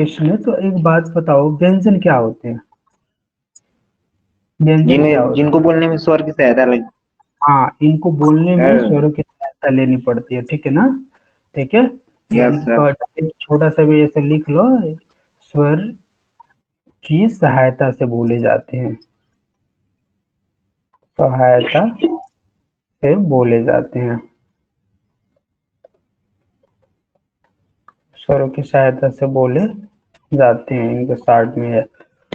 इसमें तो एक बात बताओ, व्यंजन क्या होते हैं? व्यंजन क्या जिन्हें होते जिनको हैं? बोलने में स्वर की सहायता लग। हाँ, इनको बोलने में सर। स्वरों की सहायता लेनी पड़ती है, ठीक है ना? ठीक है, तो यस इनका सर। एक छोटा सा भी ऐसे लिख लो, स्वर की सहायता से बोले जाते हैं, सहायता से बोले जाते हैं, स्वरों की सहायता से बोले जाते हैं, इनके स्टार्ट में है।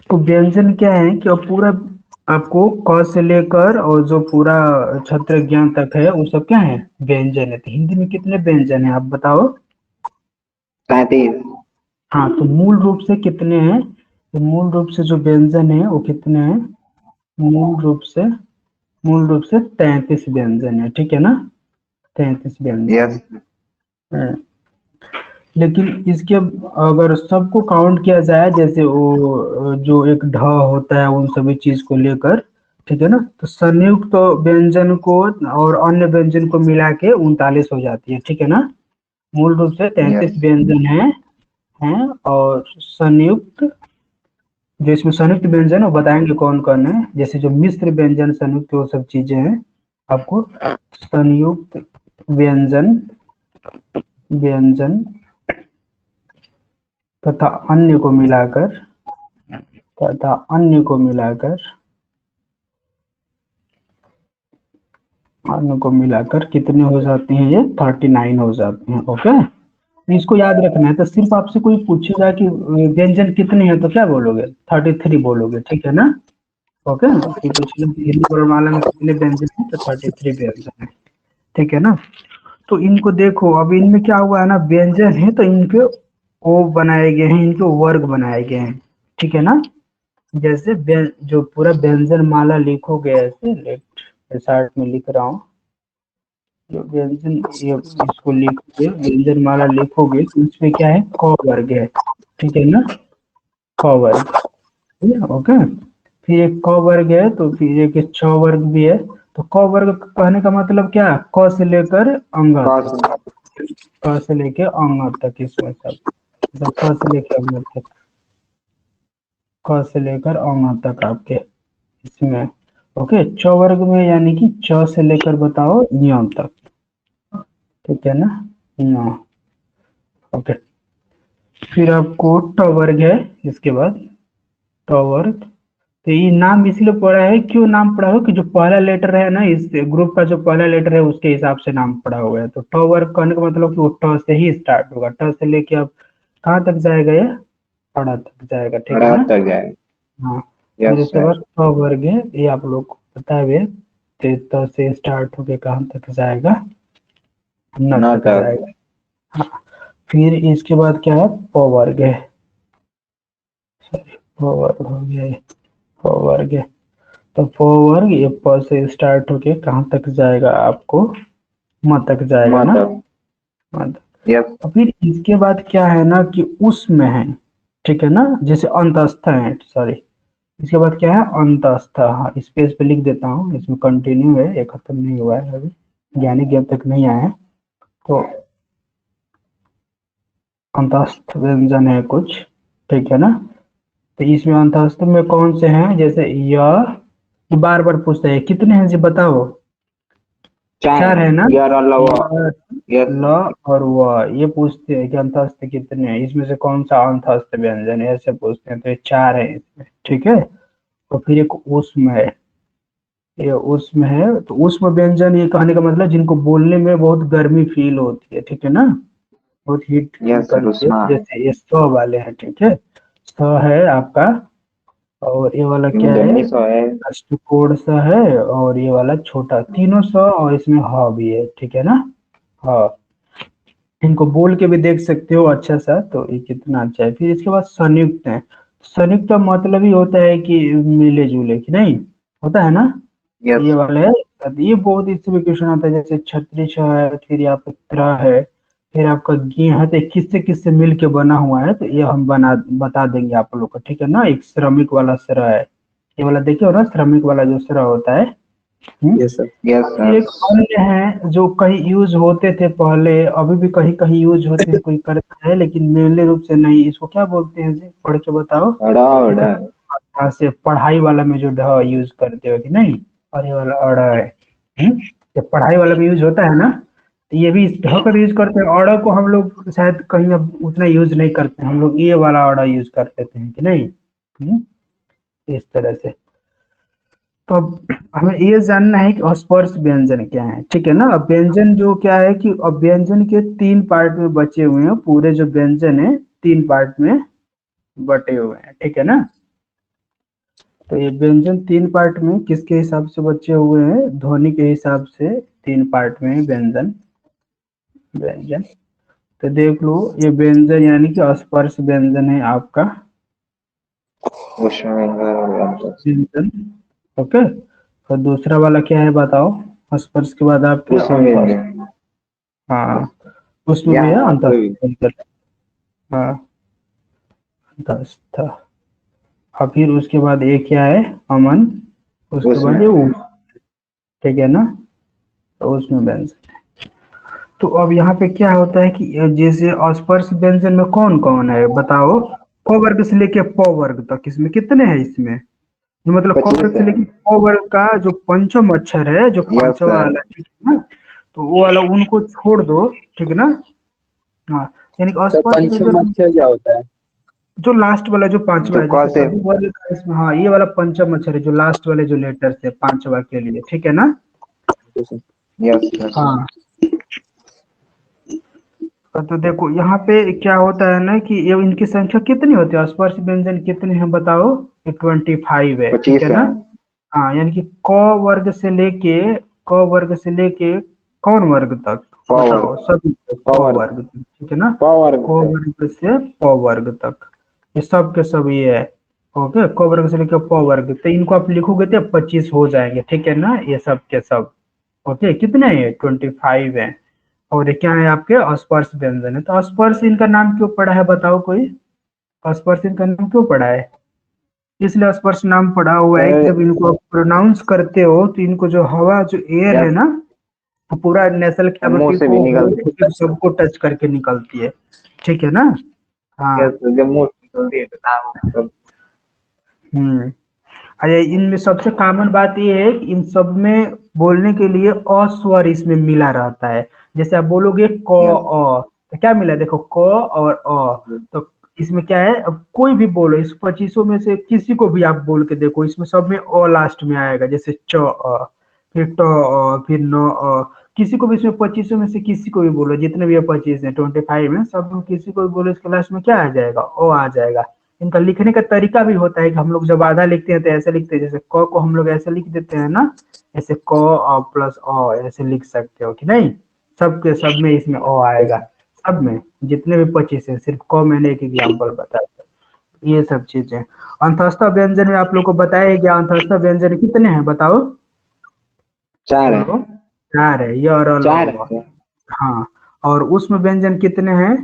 तो व्यंजन क्या है कि अब पूरा आपको क से लेकर और जो पूरा छत्र ज्ञान तक है वो सब क्या है? व्यंजन है। तो हिंदी में कितने व्यंजन है आप बताओ? 37। हाँ, तो मूल रूप से कितने हैं? तो मूल रूप से जो व्यंजन है वो कितने हैं? मूल रूप से 33 व्यंजन है, ठीक है ना? 33 व्यंजन यस। है। लेकिन इसके अगर सबको काउंट किया जाए, जैसे वो जो एक ढ होता है उन सभी चीज को लेकर, ठीक है ना, तो संयुक्त तो व्यंजन को और अन्य व्यंजन को मिला के 39 हो जाती है, ठीक है ना? मूल रूप से 33 यस। व्यंजन हैं और संयुक्त, जो इसमें संयुक्त व्यंजन वो बताएंगे कौन कौन है, जैसे जो मिश्र व्यंजन, संयुक्त, वो सब चीजें हैं आपको। संयुक्त व्यंजन, व्यंजन तथा अन्य को मिलाकर, कितने हो जाते हैं? ये 39 हो जाते हैं। ओके, इसको याद रखना है। तो सिर्फ आपसे कोई पूछेगा कि व्यंजन कितने हैं, तो क्या बोलोगे? 33 बोलोगे, ठीक है ना? ओके, कोई पूछेगा कि हिंदी वर्णमाला में कितने व्यंजन हैं, तो 33 व्यंजन है, ठीक है ना? तो इनको देखो, अब इनमें क्या हुआ है ना, व्यंजन है तो इनके ओ बनाए गए हैं, इनके वर्ग बनाए गए हैं, ठीक है ना? जैसे जो पूरा व्यंजन माला लिखोगे ऐसे, लेफ्ट साइड में लिख रहा हूँ, जो व्यंजन, ये इसको लिखोगे, व्यंजन माला लिखोगे तो इसमें क्या है? क वर्ग है, ठीक है ना? क वर्ग, ठीक है, ओके। फिर एक क वर्ग है, तो फिर एक छ वर्ग भी है। तो क वर्ग कहने का मतलब क्या है? क से लेकर अंग कॉस। तक, क से लेके अंग तक, इसमें सब, मतलब क से लेकर अंग तक, क से लेकर अंग तक आपके इसमें। ओके, च वर्ग में यानी कि च से लेकर बताओ ञ तक, ठीक है ना? ञ, ओके। फिर आपको ट वर्ग है, इसके बाद ट वर्ग। तो ये नाम इसलिए पड़ा है, क्यों नाम पड़ा हो कि जो पहला लेटर है ना इस ग्रुप का, जो पहला लेटर है उसके हिसाब से नाम पड़ा हुआ है। तो ट वर्ग कहने का मतलब कि वो ट से ही स्टार्ट होगा, ट से लेके अब कहाँ तक जाएगा? ये ट तक जाएगा, ठीक है बड़ा ना? तक जाए। हाँ, फिर यस उसके सर। बाद ट वर्ग है, ये आप लोग को पता है। तो त से स्टार्ट होके कहाँ तक जाएगा? न न तक तक। जाएगा। हाँ, फिर इसके बाद क्या है? प वर्ग है, सॉरी, प वर्ग हो गया ये, प वर्ग है। तो प वर्ग ये प से स्टार्ट होके कहाँ तक जाएगा आपको? म तक जाएगा म ना? तक। म तक। यस। और फिर इसके बाद क्या है ना कि उसमें है, ठीक है ना, जैसे अंतस्थ है, सॉरी, इसके बाद क्या है? अंतस्थ। हाँ, स्पेस पे लिख देता हूँ, इसमें कंटिन्यू है, ये खत्म नहीं हुआ है अभी, ज्ञानी ज्ञान तक नहीं आया है। तो अंतस्थ व्यंजन है कुछ, ठीक है ना? तो इसमें अंतस्थ में कौन से हैं? जैसे यह, बार बार पूछता है कितने हैं जी बताओ? चार। 4 है ना? यार अल्लाह। य, यस। ल और व, ये पूछते हैं कि अंतस्थ कितने हैं, इसमें से कौन सा अंतस्थ व्यंजन है, ऐसे पूछते हैं। तो ये 4 है इसमें, ठीक है। और फिर एक उष्म है, ये उष्म है। तो उष्म व्यंजन ये कहने का मतलब जिनको बोलने में बहुत गर्मी फील होती है, ठीक है ना, बहुत हीट यस सर निकलती है, उष्मा। जैसे ये स वाले हैं, ठीक है। स है आपका, और ये वाला क्या है? मूर्धन्य स है। अष्टकोण सा है, और ये वाला छोटा, तीनों स, और इसमें ह भी है, ठीक है ना? हाँ, इनको बोल के भी देख सकते हो अच्छा सा, तो ये कितना अच्छा है। फिर इसके बाद संयुक्त है। संयुक्त का मतलब ही होता है कि मिले जुले, कि नहीं होता है ना? यस। ये वाले है, तो ये बहुत इससे भी क्वेश्चन आता है, जैसे छत्रीस है, फिर यहाँ पे त्रा है, फिर आपका गे है, तो किससे किससे मिल के बना हुआ है, तो ये हम बता देंगे आप लोग को, ठीक है ना? एक श्रमिक वाला स्र है, ये वाला देखे हो ना, श्रमिक वाला जो स्र होता है, यस सर। Yes sir. एक अन्य है जो कहीं यूज होते थे पहले, अभी भी कहीं कहीं यूज होते हैं, कोई करता है लेकिन मेनली रूप से नहीं। इसको क्या बोलते हैं जी, पढ़ के बताओ। अड़ा अड़ा। यहाँ से पढ़ाई वाला में जो ढ यूज करते हो कि नहीं, और ये वाला अड़ा है। ये पढ़ाई वाला में यूज होता है ना, तो ये भी इस ढ का यूज करते हैं। अड़ा को हम लोग शायद कहीं अब उतना यूज नहीं करते, हम लोग ये वाला अड़ा यूज कर लेते हैं कि नहीं। इस तरह से। तो अब हमें ये जानना है कि अस्पर्श व्यंजन क्या है, ठीक है ना। अब व्यंजन जो क्या है कि अब व्यंजन के 3 पार्ट में बचे हुए हैं, पूरे जो व्यंजन है 3 पार्ट में बटे हुए हैं, ठीक है ना। तो ये व्यंजन 3 पार्ट में किसके हिसाब से बचे हुए हैं, ध्वनि के हिसाब से 3 पार्ट में व्यंजन व्यंजन। तो देख लो, ये व्यंजन यानी कि अस्पर्श व्यंजन है आपका व्यंजन, ओके। और दूसरा वाला क्या है बताओ, स्पर्श के बाद आपके उसमें अंतस्थ। व्यंजन। हाँ, उसमें भी है यहाँ कोई भी। अंतस्थ। हाँ, अंतस्थ। और फिर उसके बाद ये क्या है, अमन। उसके बाद ये उसमें ठीक है ना। तो उसमें व्यंजन। तो अब यहाँ पे क्या होता है कि जैसे अस्पर्श व्यंजन में कौन कौन है बताओ। क वर्ग से लेके प वर्ग तक इसमें कितने हैं इसमें, मतलब क 25 वर्ग से है। लेके प वर्ग का जो पंचम अक्षर है, जो यस पांचवा सर। वाला, ठीक है ना। तो वो वाला उनको छोड़ दो, ठीक है ना। हाँ, यानी कि तो अस्पर्श पंचम व्यंजन अक्षर क्या होता है? जो लास्ट वाला जो पांचवा जो है, क जैसे से सभी वर्ग का इसमें, हाँ ये वाला पंचम अक्षर है जो लास्ट वाले जो लेटर है पांचवा के लिए, ठीक है ना। Yes sir. हाँ, तो देखो यहाँ पे क्या होता है ना कि ये इनकी संख्या कितनी होती है, स्पर्श व्यंजन कितने हैं बताओ। 25 है, ठीक 25 है है। ना। हाँ, यानी कि क वर्ग से लेके, क वर्ग से लेके कौन वर्ग तक, पावर बताओ सभी तक, क पावर वर्ग तक, ठीक है ना। पावर क वर्ग से प वर्ग तक, ये सब के सब ये है। ओके, क वर्ग से लेकर प वर्ग, तो इनको आप लिखोगे तो 25 हो जाएंगे, ठीक है ना, ये सब के सब। ओके, कितने हैं, 25 है। और ये क्या है आपके अस्पर्श व्यंजन है। तो अस्पर्श इनका नाम क्यों पड़ा है बताओ कोई, अस्पर्श इनका नाम क्यों पड़ा है। इसलिए स्पर्श नाम पड़ा हुआ है कि सर। जब इनको आप प्रोनाउंस करते हो तो इनको जो हवा जो एयर है यस। ना, तो पूरा नेशनल मुंह कैविटी से भी को निकलती होंठ है। तक सबको टच करके निकलती है, ठीक है ना। हाँ। यस, जब मुंह से निकलती है तो नाम सब। अरे इनमें सबसे कॉमन बात ये है कि इन सब में बोलने के लिए अ स्वर इसमें मिला रहता है। जैसे आप बोलोगे क यस। अ, तो क्या मिला देखो, क और अ। तो इसमें क्या है, अब कोई भी बोलो इस 25 में से किसी को भी आप बोल के देखो, इसमें सब में अ लास्ट में आएगा। जैसे च अ, फिर ट अ, फिर न अ। किसी को भी इसमें 25 में से किसी को भी बोलो, जितने भी 25 है 25 में, सब में किसी को भी बोलो, इसके लास्ट में क्या आ जाएगा, ओ आ जाएगा। इनका लिखने का तरीका भी होता है कि हम लोग जब आधा लिखते हैं तो ऐसे लिखते हैं, जैसे क को हम लोग ऐसे लिख देते हैं ना, ऐसे क और प्लस अ ऐसे लिख सकते हो कि नहीं। सब के सब में इसमें अ आएगा, सब में जितने भी 25 है। सिर्फ क मैंने एक एग्जाम्पल बताया, ये सब चीजें। अंतस्थ व्यंजन में आप लोग को बताया गया, अंतस्थ व्यंजन कितने हैं बताओ। 4 है। बोलो, 4 है, य र ल 4 व। है। हाँ, और उसमें व्यंजन कितने हैं।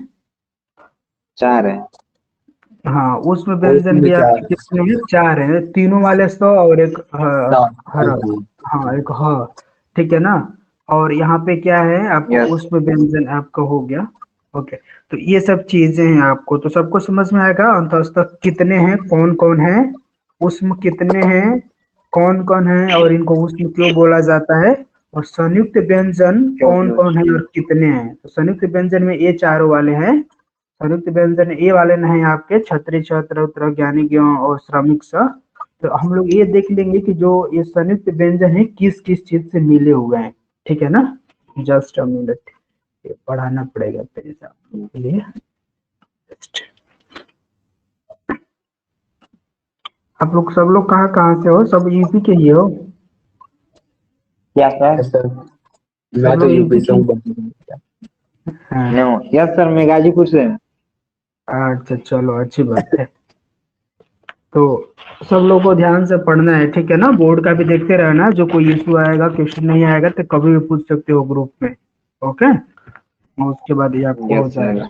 4 है। हाँ, उसमें और व्यंजन इसमें भी क्या आपके कितने हैं, 4 हैं, तीनों वाले 100 और एक हर। है? हाँ, एक ह, ठीक है ना। और यहाँ पे क्या है आपको, यस। उसमें व्यंजन आपका हो गया। ओके, तो ये सब चीजें हैं आपको, तो सबको समझ में आएगा अंतस्थ कितने हैं, कौन कौन है, उसमें कितने हैं, कौन कौन है, और इनको उसमें क्यों बोला जाता है, और संयुक्त व्यंजन क्यों कौन क्यों। कौन है और कितने हैं। तो संयुक्त व्यंजन में ये चारों वाले हैं। संयुक्त व्यंजन ये वाले नहीं आपके, छत्री छत्र उत्र ज्ञानी ज्ञ और श्रमिक स। तो हम लोग ये देख लेंगे कि जो ये संयुक्त व्यंजन है किस किस चीज से मिले हुए हैं, ठीक है ना। जस्ट अ मिनट, ये पढ़ाना पड़ेगा पहले से आप लोगों के लिए। Just। आप लोग सब लोग कहाँ कहाँ से हो, सब यूपी के ही हो। क्या सर। सर सब मैं तो लोग यूपी यूपी से के। हूँ। हाँ, नो। यस सर, मैं गाजीपुर से हूँ। अच्छा चलो अच्छी बात है। तो सब लोग को ध्यान से पढ़ना है, ठीक है ना। बोर्ड का भी देखते रहना, जो कोई इशू आएगा, क्वेश्चन नहीं आएगा तो कभी भी पूछ सकते हो ग्रुप में। ओके, और उसके बाद ये आपको हो यस सर। जाएगा।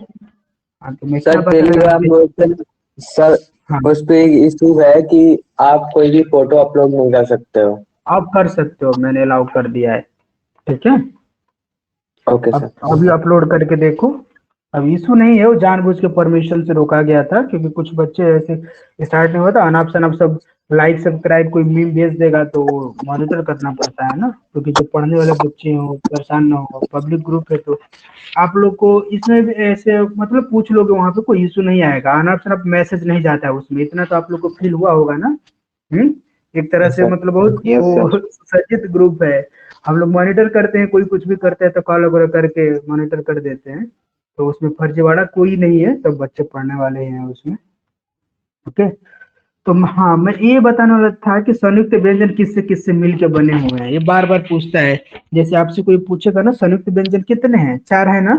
हाँ, तो मैं क्या सर बता रहा टेलीग्राम था। पर सर हाँ, उस पे एक इशू है कि आप कोई भी फोटो अपलोड नहीं कर सकते हो। आप कर सकते हो, मैंने अलाउ कर दिया है। ठीक है, ओके अब सर। अभी अपलोड करके देखो। अब इशू नहीं है, वो जानबूझ के परमिशन से रोका गया था, क्योंकि कुछ बच्चे ऐसे स्टार्ट नहीं होता अनाप शनाप सब लाइक सब्सक्राइब कोई मीम भेज देगा तो मॉनिटर करना पड़ता है ना, क्योंकि जो पढ़ने वाले बच्चे हो परेशान ना हो, पब्लिक ग्रुप है तो आप लोग को इसमें भी ऐसे मतलब पूछ लोगे वहां पे कोई इशू नहीं आएगा, अनाप शनाप मैसेज नहीं जाता है उसमें, इतना तो आप लोग को फील हुआ होगा ना। हम्म, एक तरह यस से सर। मतलब बहुत यस वो सर। सज्जित ग्रुप है। हम लोग मॉनिटर करते हैं, कोई कुछ भी करता है तो कॉल वगैरह करके मॉनिटर कर देते हैं, तो उसमें फर्जीवाड़ा कोई नहीं है, सब बच्चे पढ़ने वाले ही हैं उसमें। ओके, तो हाँ मैं ये बताने वाला था कि संयुक्त व्यंजन किससे किससे मिल के बने हुए हैं, ये बार बार पूछता है। जैसे आपसे कोई पूछेगा ना संयुक्त व्यंजन कितने हैं, चार है ना,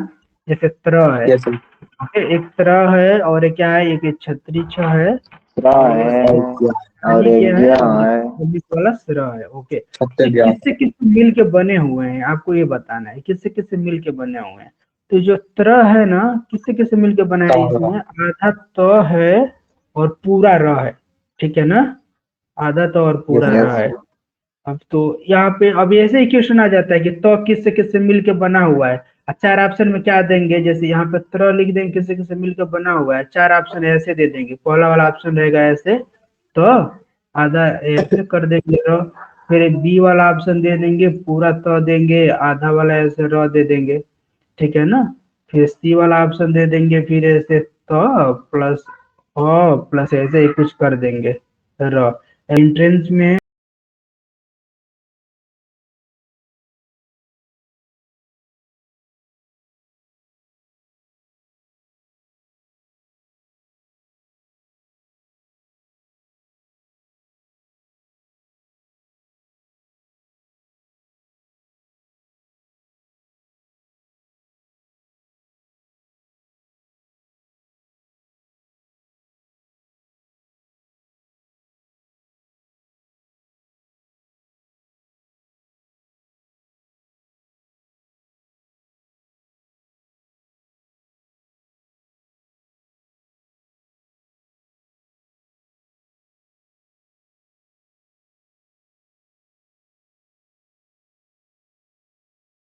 जैसे त्र है। Yes sir. ओके, एक त्र है और एक क्या है, एक छत्री छ है रा और है और स्थानीय एक क्या है, ज्ञा और है। पुलिस वाला सिरा है। ओके, सत्य ये ज्ञा। किससे किससे मिल के बने हुए हैं आपको ये बताना है, किससे किससे मिल के बने हुए हैं। तो जो त्र है ना, किससे किससे मिल के बना है, तारा। इसमें आधा त है और पूरा र है। ठीक है ना, आधा त और पूरा यस र यस। है। अब तो यहाँ पे अब ऐसे ही क्वेश्चन आ जाता है कि तो किससे किससे मिलके बना हुआ है। चार ऑप्शन में क्या देंगे, जैसे यहाँ पे त्र लिख देंगे किससे किससे मिलकर बना हुआ है, चार ऑप्शन ऐसे दे देंगे। पहला वाला ऑप्शन रहेगा ऐसे, तो आधा ऐसे कर देंगे र, फिर एक बी वाला ऑप्शन दे देंगे पूरा तो देंगे, आधा वाला ऐसे र दे देंगे। ठीक है ना, फिर सी वाला ऑप्शन दे देंगे, फिर ऐसे तो प्लस प्लस ऐसे ही कुछ कर देंगे र। एंट्रेंस में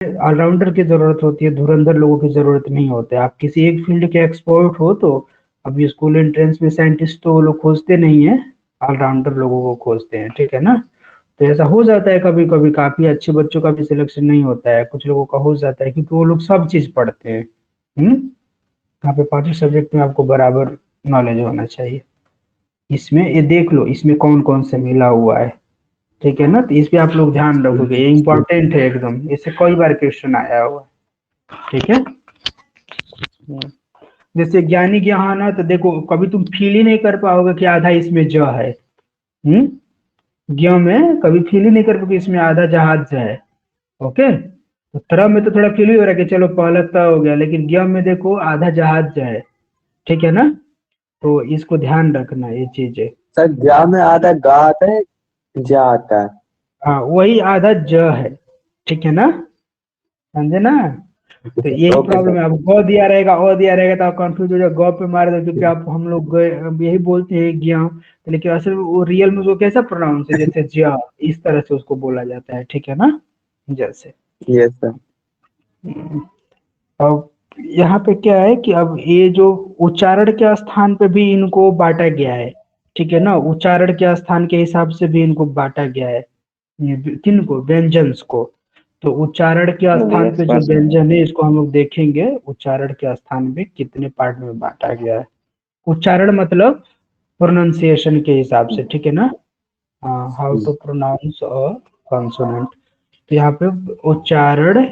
ऑलराउंडर की जरूरत होती है, धुरंधर लोगों की जरूरत नहीं होती है। आप किसी एक फील्ड के एक्सपर्ट हो तो अभी स्कूल एंट्रेंस में साइंटिस्ट तो वो लोग खोजते नहीं है, ऑलराउंडर लोगों को खोजते हैं। ठीक है ना, तो ऐसा हो जाता है कभी कभी, काफी अच्छे बच्चों का भी सिलेक्शन नहीं होता है, कुछ लोगों का हो जाता है क्योंकि वो लोग सब चीज पढ़ते हैं। यहाँ पे पांचों सब्जेक्ट में आपको बराबर नॉलेज होना चाहिए। इसमें ये देख लो इसमें कौन कौन से मिला हुआ है। ठीक है ना, तो इस पे आप लोग ध्यान रखोगे, ये इंपॉर्टेंट है एकदम, इससे कई बार क्वेश्चन आया हुआ है। ठीक है, जैसे ज्ञानी ज्ञान है तो देखो कभी तुम फील ही नहीं कर पाओगे कि आधा इसमें ज है। हम्म, ज्ञ में कभी फील ही नहीं कर पाओगे इसमें आधा जहाज ज है। ओके, तो तरह में तो थोड़ा फील ही हो रहा है कि चलो पहला त हो गया, लेकिन ज्ञ में देखो आधा जहाज ज है। ठीक है ना, तो इसको ध्यान रखना ये चीजें। सर ज्ञा में आधा गा आता है, जा आता है। हाँ वही आधा ज है। ठीक है ना, समझे ना, तो यही ओके प्रॉब्लम सर। है। अब ग दिया रहेगा दिया रहेगा तो आप कंफ्यूज हो जाए, ग पे मार दो, क्योंकि आप हम लोग अब यही बोलते हैं ज्ञ, लेकिन असल में वो रियल में वो कैसा प्रोनाउंस है, जैसे ज्या, इस तरह से उसको बोला जाता है। ठीक है ना, जैसे यस सर। अब यहाँ पे क्या है कि अब ये जो उच्चारण के स्थान पे भी इनको बांटा गया है। ठीक है ना, उच्चारण के स्थान के हिसाब से भी इनको बांटा गया है, ये किनको, व्यंजन्स को। तो उच्चारण के स्थान यस पे जो सर। व्यंजन है इसको हम लोग देखेंगे, उच्चारण के स्थान पे कितने पार्ट में बांटा गया है। उच्चारण मतलब प्रोनाउंसिएशन के हिसाब से। ठीक है ना, how to pronounce a consonant. तो यहाँ पे उच्चारण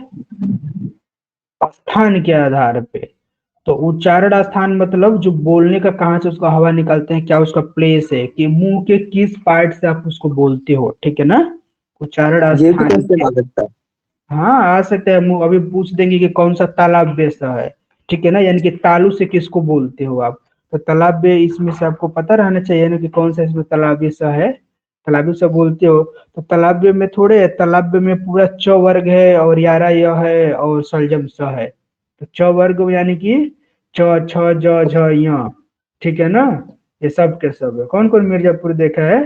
स्थान के आधार पे, तो उच्चारण स्थान मतलब जो बोलने का, कहाँ से उसका हवा निकलते हैं, क्या उसका प्लेस है, कि मुंह के किस पार्ट से आप उसको बोलते हो। ठीक है ना, उच्चारण ये भी स्थान क्वेश्चन के, आ सकता है। हाँ आ सकता है। मुंह अभी पूछ देंगे कि कौन सा तालाब बेसा है। ठीक है ना, यानी कि तालु से किसको बोलते हो आप, तो तालाब इसमें से आपको पता रहना चाहिए ना कि कौन सा इसमें तालाबी सा है, तालाबी सा बोलते हो। तो तालाब में थोड़े, तालाब में पूरा च वर्ग है और यारा य है और सलजम स है, तो च वर्ग यानी कि च छ ज झ य। ठीक है ना, ये सब के सब है। कौन कौन मिर्जापुर देखा है,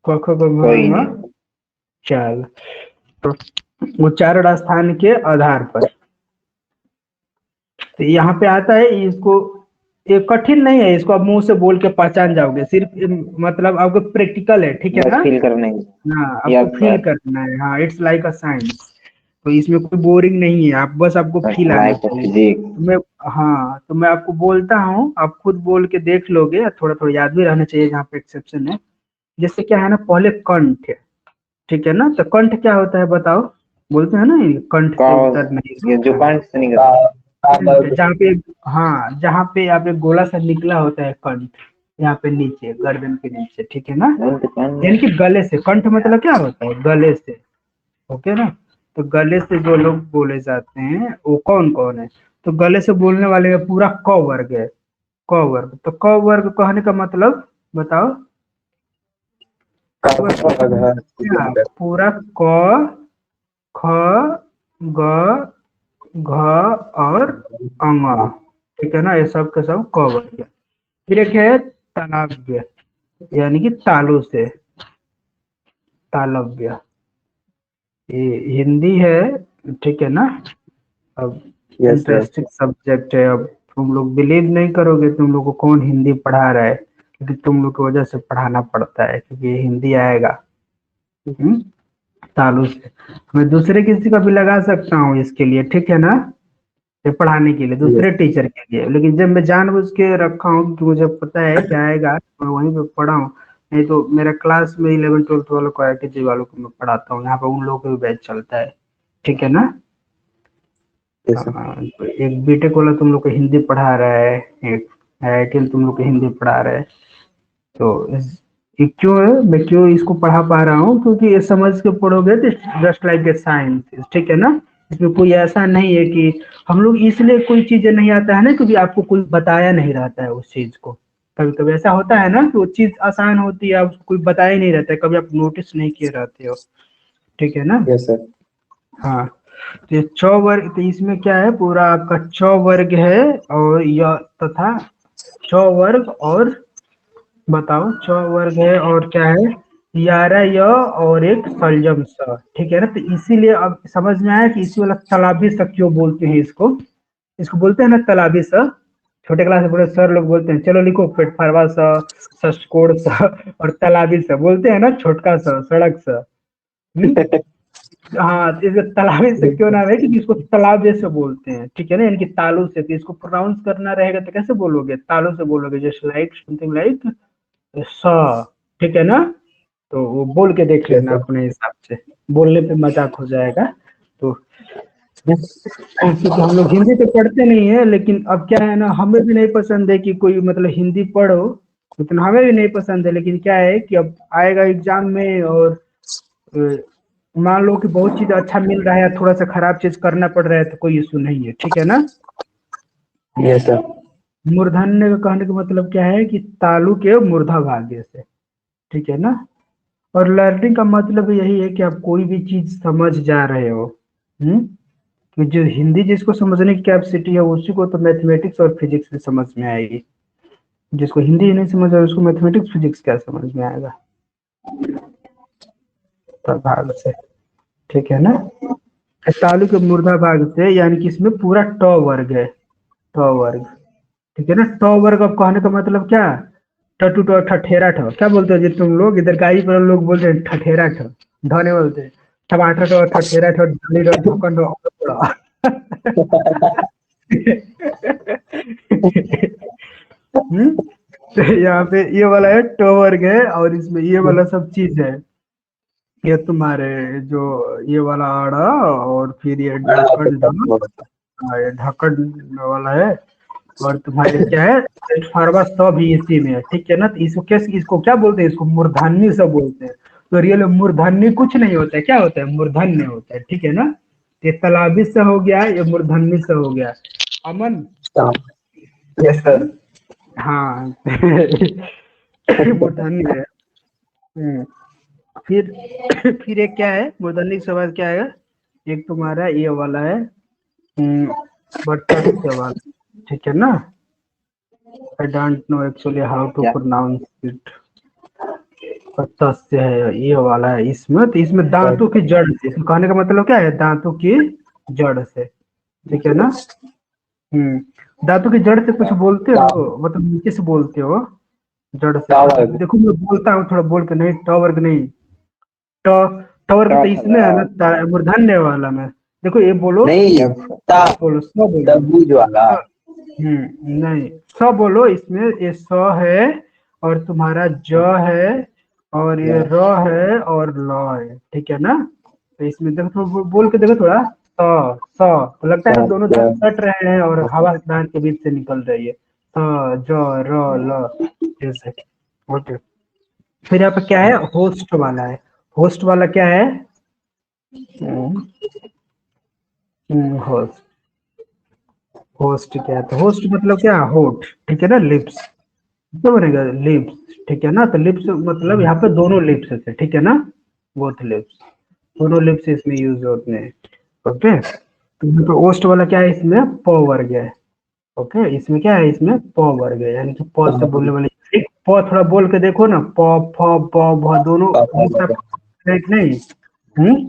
क ख ग घ कोई ङ नहीं। चल। तो उच्चारण स्थान के आधार पर, तो यहाँ पे आता है इसको, ये कठिन नहीं है, इसको आप मुंह से बोल के पहचान जाओगे, सिर्फ मतलब आपको प्रैक्टिकल है, ठीक है बस ना। फील करने की। हाँ आपको यस फील सर। करना है, हाँ इट्स लाइक अ साइंस। तो इसमें कोई बोरिंग नहीं है, आप बस आपको फील आना लाइक चाहिए। फिजिक्स। तो मैं, हाँ तो मैं आपको बोलता हूँ, आप खुद बोल के देख लोगे, थोड़ा थोड़ा याद भी रहना चाहिए जहाँ पे एक्सेप्शन है। जैसे क्या है ना, पहले कंठ है, ठीक है ना, तो कंठ क्या होता है बताओ, बोलते हैं ना ये कंठ से कॉज, उतर नहीं ये जो सकता है। कंठ से निकलता है। कंठ जहाँ पे, हाँ जहाँ पे यहाँ पे गोला सा निकला होता है कंठ, यहाँ पे नीचे गर्दन के नीचे, ठीक है ना, कंठ कंठ। यानी कि गले से, कंठ मतलब क्या होता है, गले से, ओके ना। तो गले से जो लोग बोले जाते हैं वो कौन कौन है, तो गले से बोलने वाले में पूरा क वर्ग है, क वर्ग। तो क वर्ग कहने का मतलब बताओ, क वर्ग कहने का मतलब क्या, पूरा क, ख, ग, घ और अंग, ठीक है ना, ये सब के सब क वर्ग है। फिर एक है तालव्य, यानी कि तालु से, तालव्य, ये हिंदी है, ठीक है ना। अब यस सर। इंटरेस्टिंग सब्जेक्ट है, अब तुम लोग बिलीव नहीं करोगे तुम लोग को कौन हिंदी पढ़ा रहा है, क्योंकि तुम लोग की वजह से पढ़ाना पड़ता है, क्योंकि ये हिंदी आएगा। हम्म, तालु से मैं दूसरे किसी का भी लगा सकता हूँ इसके लिए, ठीक है ना, ये पढ़ाने के लिए दूसरे टीचर के लिए, लेकिन जब मैं जानबूझ के रखा हूँ कि मुझे पता है क्या आएगा, मैं वहीं पे पढ़ा हूँ। नहीं तो मेरा क्लास में 11 12 वालों को, IIT वालों को मैं पढ़ाता हूँ, यहाँ पे उन लोगों का भी बैच चलता है, ठीक है ना। Yes sir. हाँ, तो एक बीटेक वाला तुम लोग को हिंदी पढ़ा रहा है, एक IIT तुम लोग को हिंदी पढ़ा रहा है। तो ये क्यों है, मैं क्यों इसको पढ़ा पा रहा हूँ, क्योंकि ये समझ के पढ़ोगे तो जस्ट लाइक ए साइंस, ठीक है ना। इसमें कोई ऐसा नहीं है कि हम लोग इसलिए कोई चीजें नहीं आता है ना, क्योंकि आपको कोई बताया नहीं रहता है उस चीज को। कभी कभी ऐसा होता है ना कि वो चीज आसान होती है, आपको कोई बताया ही नहीं रहता है, कभी आप नोटिस नहीं किए रहते हो, ठीक है ना। Yes sir. हाँ, तो ये च वर्ग, तो इसमें क्या है, पूरा आपका च वर्ग है, और य तथा च वर्ग, और बताओ च वर्ग है और क्या है, यारा य और एक सलजम स, ठीक है ना। तो इसीलिए अब समझ में आया कि इसी वाला तालाबी स क्यों बोलते हैं इसको, इसको बोलते हैं ना तालाबी स। छोटे क्लास में बड़े सर लोग बोलते हैं, चलो लिखो पेटफारवा स, षष्ठकोण स और तालाबी स, बोलते हैं ना, छोटका स, सड़क स। हम्म? हाँ, तो इसका तालाबी से क्यों नाम है, क्योंकि इसको तालाब जैसे बोलते हैं, ठीक है ना, इनकी तालु से। तो इसको प्रोनाउंस करना रहेगा तो कैसे बोलोगे, तालु से बोलोगे, जस्ट लाइक समथिंग लाइक स, ठीक है ना। तो वो बोल के देख यस लेना सर। अपने हिसाब से, बोलने पे मजाक हो जाएगा। तो क्योंकि हम लोग हिंदी तो पढ़ते नहीं है, लेकिन अब क्या है ना, हमें भी नहीं पसंद है कि कोई मतलब हिंदी पढ़ो, लेकिन हमें भी नहीं पसंद है, लेकिन क्या है कि अब आएगा एग्जाम में, और मान लो कि बहुत चीज अच्छा मिल रहा है, थोड़ा सा खराब चीज करना पड़ रहा है, तो कोई इशू नहीं है, ठीक है ना। Yes sir. मूर्धन्य का कहने का मतलब क्या है कि तालु के मूर्धा भाग्य से, ठीक है ना। और लर्निंग का मतलब यही है कि आप कोई भी चीज समझ जा रहे हो। कि जो हिंदी जिसको समझने की कैपेसिटी है, उसी को तो मैथमेटिक्स और फिजिक्स भी समझ में आएगी। जिसको हिंदी ही नहीं समझ रहा उसको मैथमेटिक्स फिजिक्स क्या समझ में आएगा, भाग से, ठीक है ना। तालु के मूर्धा भाग से, यानी कि इसमें पूरा ट वर्ग है, ट वर्ग, ठीक है ना। ट वर्ग अब कहने का मतलब क्या, टटू ट ठठेरा ठ, क्या बोलते हो जी तुम लोग इधर, गाई पर लोग बोलते हैं ठठेरा ठ, ढने बोलते हैं, टमाटर ठ ठठेरा ठ, ढली ठ ढक्कन ठ। हम्म, तो यहाँ पे ये वाला है ट वर्ग है, और इसमें ये वाला सब चीज है, ये तुम्हारे जो ये वाला आड़ा, और फिर ये ढक्कन ढ, हाँ, ये ढक्कन वाला है, और तुम्हारे क्या है, प्लेटफार्मा सब भी इसी में है, ठीक है ना। तो इसको कैसे, इसको क्या बोलते हैं, इसको मूर्धन्य सब बोलते हैं। तो रियल मूर्धन्य कुछ नहीं होता है, क्या होता है, मूर्धन्य होता है, ठीक है ना। ये तालाबी से हो गया, ये मूर्धन्य से हो गया, अमन। Yes sir. हाँ मूर्धन्य है। हम्म, फिर फिर एक क्या है, मूर्धन्य के बाद क्या है, एक तुम्हारा ये वाला है, बटट से वाला, ठीक है ना। I don't know actually how to क्या? pronounce it. तस्य है ये वाला है इसमें, तो इसमें दांतों की जड़ से, इसमें कहने का मतलब क्या है, दांतों की जड़ से, ठीक है ना। दांतों की जड़ से कुछ बोलते हो, मतलब नीचे से बोलते हो, जड़ से टावर। देखो मैं बोलता हूँ थोड़ा बोल के, नहीं टावर्ग नहीं, ट टावर्ग तो इसमें है ना, मूर्धन्य वाला में, देखो ये बोलो, नहीं, ता बोलो स बोलो, तरबूज वाला। नहीं स बोलो, इसमें ये स है और तुम्हारा ज है और ये र है और ल है, ठीक है ना। तो इसमें देखो थोड़ा बोल के देखो थोड़ा, स तो लगता है ना दोनों दांत कट रहे हैं और हवा दांत के बीच से निकल रही है, स ज र ल जैसे। ओके, फिर यहाँ पे क्या है, होस्ट वाला है, होस्ट वाला क्या है, होस्ट, होस्ट क्या है, तो होस्ट मतलब क्या, होठ, ठीक है ना, लिप्स, क्या बनेगा, लिप्स, ठीक है ना। तो लिप्स मतलब यहाँ पे दोनों लिप्स है, ठीक है ना, बोथ लिप्स, दोनों लिप्स इसमें यूज होते हैं। ओके, तो यहाँ पे होस्ट वाला क्या है, इसमें प वर्ग है। ओके, इसमें क्या है, इसमें प वर्ग है, यानी कि प से बोलने वाले, एक प थोड़ा बोल के देखो ना, प फ प भ दोनों एक साथ, एक नहीं,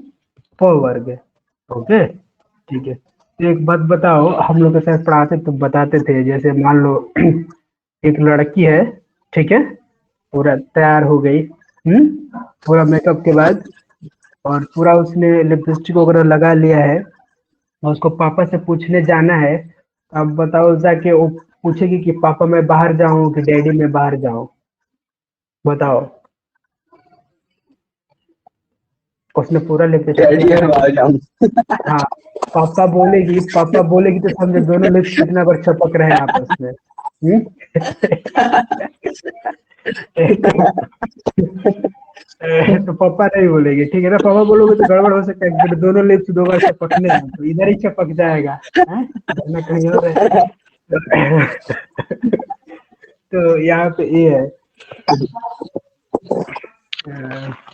प वर्ग है। ओके, ठीक है, तो एक बात बताओ, हम लोग के साथ पढ़ाते तो बताते थे, जैसे मान लो एक लड़की है, ठीक है, पूरा तैयार हो गई, पूरा मेकअप के बाद, और पूरा उसने लिपस्टिक वगैरह लगा लिया है, और उसको पापा से पूछने जाना है। अब बताओ जाके वो पूछेगी कि पापा मैं बाहर जाऊं कि डैडी मैं बाहर जाऊं, बताओ। उसने पूरा लिपस्टिक डैडी लगा है लिया, बाहर जाऊं। हाँ, पापा बोलेगी तो समझो दोनों लिप्स कितना बार चपक रहे हैं आपस में, हम्म? तो पापा नहीं बोलेगी, ठीक है ना, पापा बोलोगे तो गड़बड़ हो सकता है, फिर दोनों लिप्स दो बार चपकने हैं तो इधर ही चपक जाएगा, हैं? ना कहीं और है। तो यहाँ पे ये है,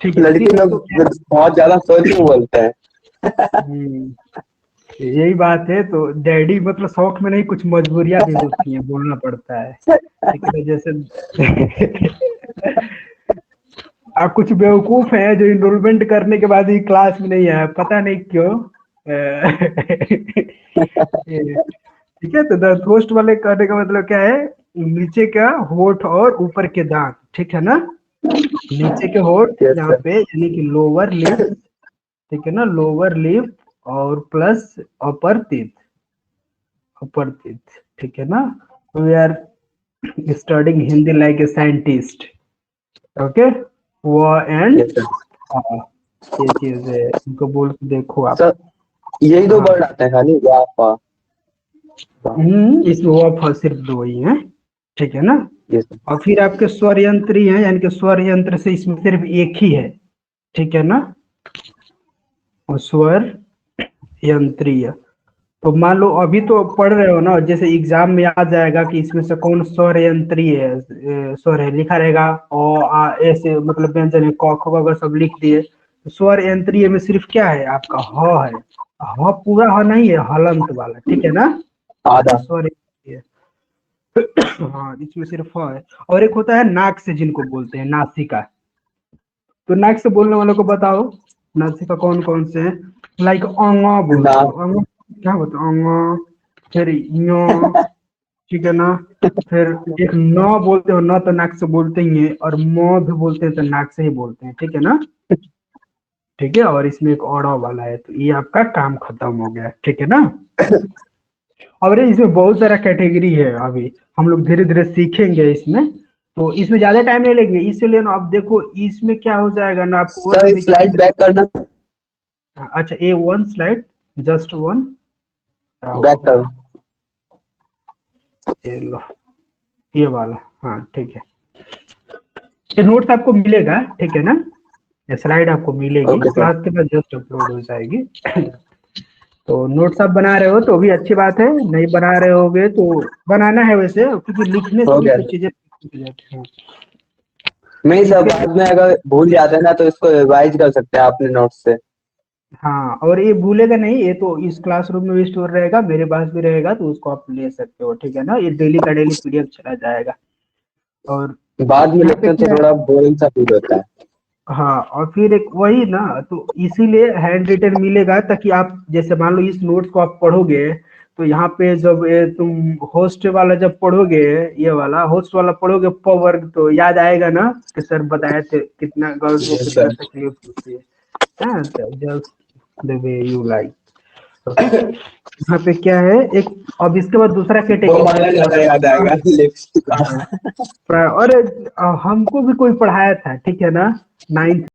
ठीक है, लड़के फिर लोग तो बहुत ज्यादा सोच के बोलते हैं। यही बात है, तो डैडी मतलब शौक में नहीं, कुछ मजबूरियां भी होती हैं, बोलना पड़ता है, ठीक है, जैसे आप कुछ बेवकूफ हैं जो इनरोलमेंट करने के बाद ही क्लास में नहीं आया, पता नहीं क्यों। ठीक है, तो द होस्ट वाले कहने का मतलब क्या है, नीचे का होठ और ऊपर के दांत, ठीक है ना, नीचे के होठ यस यहाँ सर। पे यानी कि लोअर लिप, ठीक है ना, लोअर लिप और plus upper teeth, upper teeth, ठीक है ना। We are studying Hindi like a scientist, okay, वो एंड यस सर। ये चीज है, इनको बोल के देखो आप। सर यही दो हाँ, वर्ड आते हैं खाली, वापा। इसमें वो सिर्फ दो ही है, ठीक है ना। यस और फिर आपके स्वर यंत्र ही है, यानी कि स्वर यंत्र से इसमें सिर्फ एक ही है, ठीक है ना, और स्वर यंत्रीय। तो मान लो अभी तो पढ़ रहे हो ना, जैसे एग्जाम में आ जाएगा कि इसमें से कौन स्वर यंत्रीय है, स्वर है लिखा रहेगा, ऐसे मतलब व्यंजन है, क ख ग घ सब लिख दिए, तो स्वर यंत्रीय में सिर्फ क्या है आपका ह है, ह पूरा ह नहीं है, हलंत वाला, ठीक है ना, आधा। स्वर यंत्रीय। हाँ, इसमें सिर्फ ह है। और एक होता है नाक से, जिनको बोलते हैं नासिका, तो नाक से बोलने वालों को बताओ, नासिका कौन कौन से हैं, लाइक अंगा ना। बोलते हो, अंगा क्या बोलते हो, अंगा, फिर यो, ठीक है ना, फिर एक न बोलते हो, न तो नाक से बोलते ही है, और म भी बोलते हैं तो नाक से ही बोलते हैं, ठीक है ना, ठीक है, और इसमें एक औड़ा वाला है, तो ये आपका काम खत्म हो गया, ठीक है ना। और इसमें बहुत सारा कैटेगरी है, अभी हम लोग धीरे धीरे सीखेंगे इसमें, तो इसमें ज्यादा टाइम नहीं लेंगे, इसलिए ना अब देखो इसमें क्या हो जाएगा ना, आपको और सर एक रिवीजन। स्लाइड बैक करना। अच्छा, a one slide, just one, back करो। ये लो, ये वाला, हाँ ठीक है, ये नोट्स आपको मिलेगा, ठीक है ना, ये स्लाइड आपको मिलेगी, ओके सर। क्लास के बाद जस्ट अपलोड हो जाएगी। तो नोट्स आप बना रहे हो तो भी अच्छी बात है, नहीं बना रहे होगे तो बनाना है वैसे, क्योंकि लिखने से हो भी गया कुछ सर। चीजें सीख जाती हैं। नहीं सर, इसके बाद में अगर भूल जाते हैं ना तो इसको रिवाइज कर सकते हैं अपने नोट्स से। हाँ, और ये भूलेगा नहीं, ये तो इस क्लासरूम में भी स्टोर रहेगा, मेरे पास भी रहेगा, तो उसको आप ले सकते हो, ठीक है ना, ये डेली का डेली पीडीएफ चला जाएगा। और बाद में यहाँ पे लिखते हैं तो क्या है, थोड़ा बोरिंग सा फील होता है। हाँ, और फिर एक वही ना, तो इसीलिए हैंड रिटन मिलेगा, ताकि आप जैसे मान लो इस नोट्स को आप पढ़ोगे, तो यहाँ पे जब तुम होस्ट वाला जब पढ़ोगे, ये वाला होस्ट वाला पढ़ोगे वर्ग, तो याद आएगा ना कि सर बताए थे कितना गर्ल्स को यस कितना सर। तकलीफ होती है। हाँ, तो just the way you like. Okay, यहाँ पे क्या है, एक अब इसके बाद दूसरा वो कैटेगरी माना ज्यादा याद आएगा लिप्स का। और हमको भी कोई पढ़ाया था, ठीक है ना, 9th